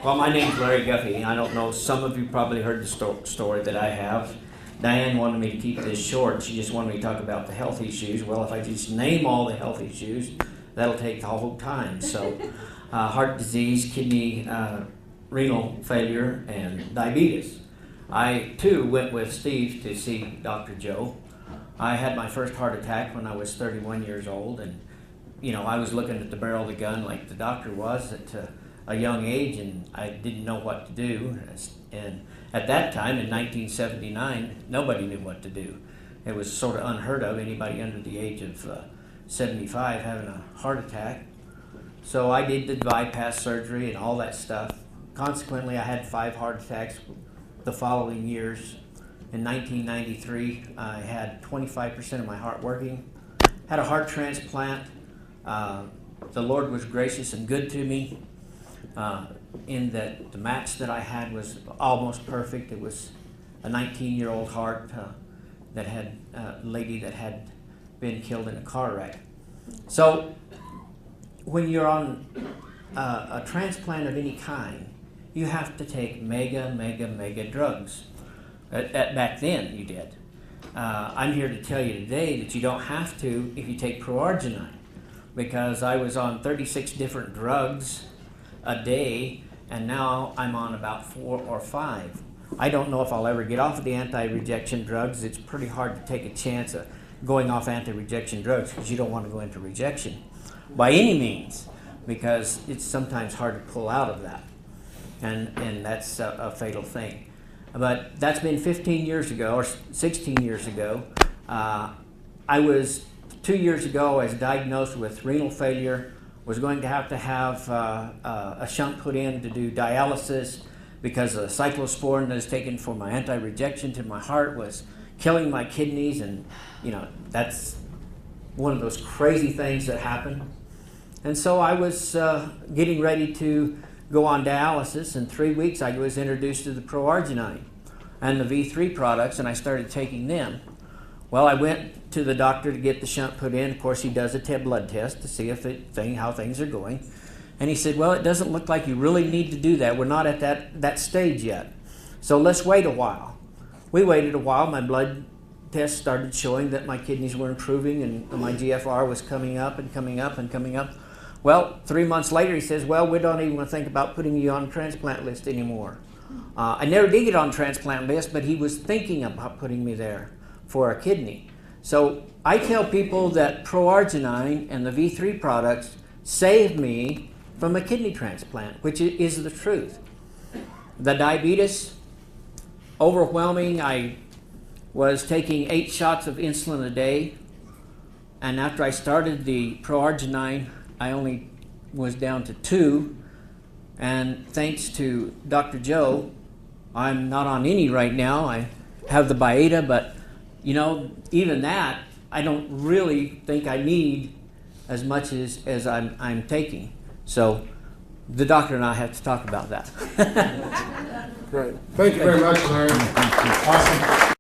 Well, my name's Larry Guffey. I don't know, some of you probably heard the story that I have. Diane wanted me to keep this short. She just wanted me to talk about the health issues. Well, if I just name all the health issues, that'll take the whole time. So, heart disease, kidney, renal failure, and diabetes. I, too, went with Steve to see Dr. Joe. I had my first heart attack when I was 31 years old, and, I was looking at the barrel of the gun like the doctor was at a young age, and I didn't know what to do. And at that time, in 1979, nobody knew what to do. It was sort of unheard of, anybody under the age of 75 having a heart attack. So I did the bypass surgery and all that stuff. Consequently, I had 5 heart attacks the following years. In 1993, I had 25% of my heart working. Had a heart transplant. The Lord was gracious and good to me. In that the match that I had was almost perfect. It was a 19-year-old heart that had a lady that had been killed in a car wreck. So when you're on a transplant of any kind, you have to take mega drugs. Back then you did. I'm here to tell you today that you don't have to if you take ProArgi, because I was on 36 different drugs a day, and now I'm on about 4 or 5. I don't know if I'll ever get off of the anti-rejection drugs. It's pretty hard to take a chance of going off anti-rejection drugs because you don't want to go into rejection by any means, because it's sometimes hard to pull out of that, and that's a fatal thing. But that's been 15 years ago or 16 years ago. I was 2 years ago, I was diagnosed with renal failure. Was going to have a shunt put in to do dialysis because the cyclosporin that is taken for my anti-rejection to my heart was killing my kidneys, and that's one of those crazy things that happen. And so I was getting ready to go on dialysis. In 3 weeks I was introduced to the ProArgi and the V3 products, and I started taking them. Well, I went to the doctor to get the shunt put in. Of course, he does a blood test to see how things are going. And he said, well, it doesn't look like you really need to do that. We're not at that stage yet. So let's wait a while. We waited a while. My blood test started showing that my kidneys were improving and my GFR was coming up and coming up and coming up. Well, 3 months later, he says, well, we don't even want to think about putting you on the transplant list anymore. I never did get on the transplant list, but he was thinking about putting me there for a kidney. So I tell people that ProArgi and the V3 products saved me from a kidney transplant, which is the truth. The diabetes, overwhelming. I was taking 8 shots of insulin a day, and after I started the ProArgi, I only was down to 2, and thanks to Dr. Joe, I'm not on any right now. I have the Byetta, but even that, I don't really think I need as much as I'm taking. So the doctor and I have to talk about that. Great. Thank you very much, Larry. Awesome.